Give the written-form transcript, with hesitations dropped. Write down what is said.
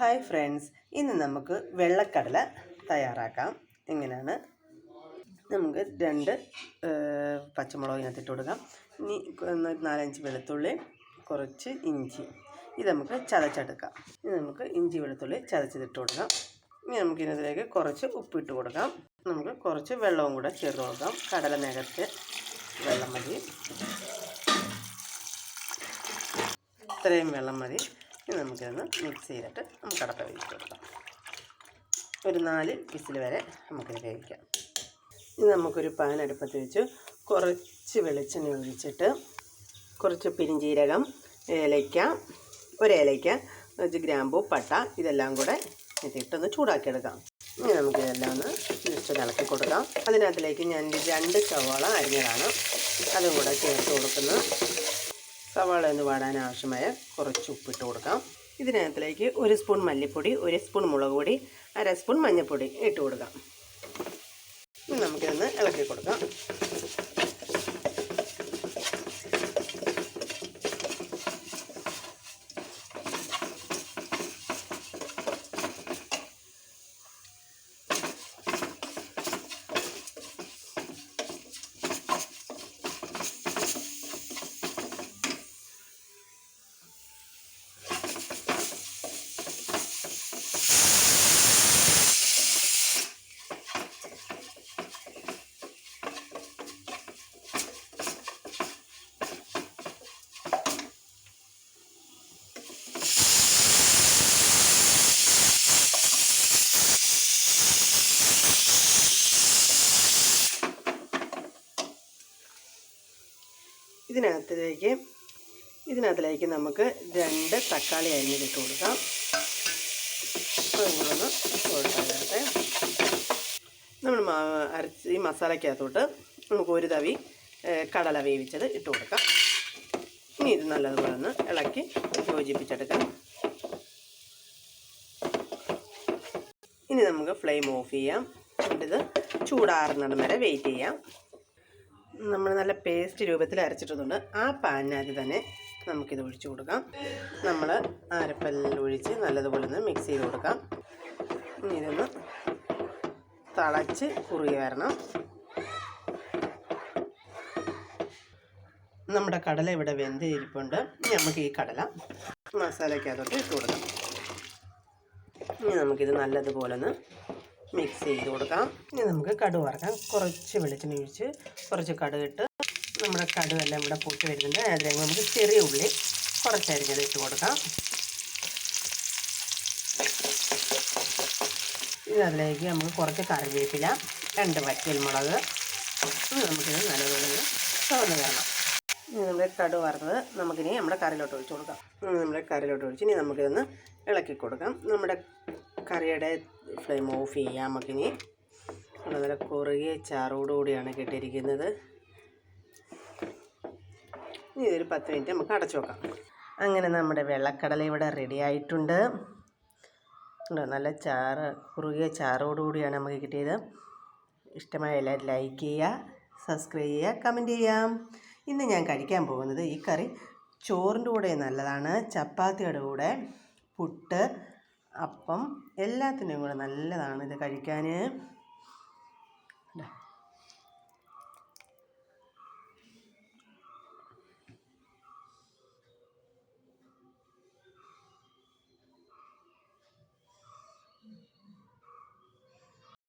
Hi friends, ഇന്ന് നമുക്ക് വെള്ളക്കടല തയ്യാറാക്കാം. എങ്ങനെയാണ്? നമുക്ക് 2 പച്ചമുളകിനകത്തിട്ട് കൊടുക്കാം. ഇനി 4-5 വെളുത്തുള്ളി, കുറച്ച് ഇഞ്ചി. ഇത് നമുക്ക് ചതച്ചെടുക്കാം. ഇനി നമുക്ക് ഇഞ്ചി വെളുത്തുള്ളി ചതച്ചതിട്ട് കൊടുക്കാം. ഇനി നമുക്കിതിലേക്ക് കുറച്ച് ഉപ്പിട്ട് കൊടുക്കാം. നമുക്ക് കുറച്ച് വെള്ളവും കൂടെ ചേർത്ത് കൊടുക്കാം. കടല നികത്ത് വെള്ളം മതി, ഇത്രയും വെള്ളം മതി. ഇനി നമുക്കിതൊന്ന് മിക്സ് ചെയ്തിട്ട് നമുക്ക് അടപ്പ് വേവിച്ച് കൊടുക്കാം. ഒരു 4 വിസിൽ വരെ നമുക്കിത് വേവിക്കാം. ഇനി നമുക്കൊരു പാൻ അടുപ്പത്ത് വെച്ച് കുറച്ച് വെളിച്ചെണ്ണ ഒഴിച്ചിട്ട് കുറച്ച് പെരിഞ്ജീരകം, ഏലയ്ക്ക, ഒരു ഏലയ്ക്ക, കുറച്ച് ഗ്രാമ്പൂ, പട്ട, ഇതെല്ലാം കൂടെ ഇട്ടിട്ടൊന്ന് ചൂടാക്കിയെടുക്കാം. ഇനി നമുക്കിതെല്ലാം ഒന്ന് ജസ്റ്റ് ഇളക്കി കൊടുക്കാം. അതിനകത്തിലേക്ക് ഞാൻ 2 സവാള അരിഞ്ഞതാണ്, അതും കൂടെ ചേർത്ത് കൊടുക്കുന്നു. സവാള ഒന്ന് വാടാൻ ആവശ്യമായ കുറച്ച് ഉപ്പിട്ട് കൊടുക്കാം. ഇതിനകത്തിലേക്ക് 1 സ്പൂൺ മല്ലിപ്പൊടി, 1 സ്പൂൺ മുളക് പൊടി, 1/2 സ്പൂൺ മഞ്ഞൾപ്പൊടി ഇട്ട് കൊടുക്കാം. നമുക്കിതൊന്ന് ഇളക്കി കൊടുക്കാം. ഇതിനകത്തിലേക്ക് നമുക്ക് 2 തക്കാളി അരിഞ്ഞിട്ട് കൊടുക്കാം. അതുകൊണ്ടൊന്ന് കൊടുക്കാതെ നമ്മൾ അരച്ച് ഈ മസാലയ്ക്കകത്തോട്ട് നമുക്ക് 1 തവി കടല വേവിച്ചത് ഇട്ട് കൊടുക്കാം. ഇനി ഇത് നല്ലതുപോലെ ഒന്ന് ഇളക്കി യോജിപ്പിച്ചെടുക്കാം. ഇനി നമുക്ക് ഫ്ലെയിം ഓഫ് ചെയ്യാം. ഇത് ചൂടാറുന്നിടം വരെ വെയിറ്റ് ചെയ്യാം. നമ്മൾ നല്ല പേസ്റ്റ് രൂപത്തിൽ അരച്ചിട്ടുണ്ട്. ആ പാനിനകത്ത് തന്നെ നമുക്കിത് ഒഴിച്ചു കൊടുക്കാം. നമ്മൾ അരപ്പെല്ലാം ഒഴിച്ച് നല്ലതുപോലെ ഒന്ന് മിക്സ് ചെയ്ത് കൊടുക്കാം. ഇനി ഇതൊന്ന് തിളച്ച് കുറുകി വരണം. നമ്മുടെ കടല ഇവിടെ വെന്ത് ഇരിപ്പുണ്ട്. ഇനി നമുക്ക് ഈ കടല മസാലയ്ക്കകത്തോട്ട് ഇട്ട് കൊടുക്കാം. ഇനി നമുക്കിത് നല്ലതുപോലെ ഒന്ന് മിക്സ് ചെയ്ത് കൊടുക്കാം. ഇനി നമുക്ക് കടുക് വറക്കാം. കുറച്ച് വെളിച്ചെണ്ണ ഒഴിച്ച് കുറച്ച് കടുകിട്ട് നമ്മുടെ കടുകെല്ലാം ഇവിടെ പൊട്ടി വരുന്നുണ്ട്. അതിലേക്ക് നമുക്ക് ചെറിയ ഉള്ളി കുറച്ചരിഞ്ഞത് ഇട്ട് കൊടുക്കാം. ഇതിലേക്ക് നമുക്ക് കുറച്ച് കറിവേപ്പില, 2 വറ്റൽമുളക്. നമുക്കിത് നല്ലതുപോലെ തുറന്ന് തരണം. ഇനി നമ്മുടെ കടുക് വറുത്തത് നമുക്കിനി നമ്മുടെ കറിയിലോട്ട് ഒഴിച്ച് കൊടുക്കാം. നമ്മുടെ കറിയിലോട്ട് ഒഴിച്ച് ഇനി നമുക്കിതൊന്ന് ഇളക്കി കൊടുക്കാം. നമ്മുടെ കറിയുടെ ഫ്ലെയിം ഓഫ് ചെയ്യാം. നമുക്കിനി വളരെ കുറുകിയ ചാറോടുകൂടിയാണ് കിട്ടിയിരിക്കുന്നത്. ഇനി ഇതൊരു 10 മിനിറ്റ് നമുക്ക് അടച്ചു വെക്കാം. അങ്ങനെ നമ്മുടെ വെള്ളക്കടല ഇവിടെ റെഡി ആയിട്ടുണ്ട്. നല്ല കുറുകിയ ചാറോടുകൂടിയാണ് നമുക്ക് കിട്ടിയത്. ഇഷ്ടമായ എല്ലാവരും ലൈക്ക് ചെയ്യുക, സബ്സ്ക്രൈബ് ചെയ്യുക, കമൻറ്റ് ചെയ്യാം. ഇന്ന് ഞാൻ കഴിക്കാൻ പോകുന്നത് ഈ കറി ചോറിൻ്റെ കൂടെ നല്ലതാണ്, ചപ്പാത്തിയുടെ കൂടെ, പുട്ട്, അപ്പം, എല്ലാത്തിനും കൂടെ നല്ലതാണ് ഇത് കഴിക്കാൻ.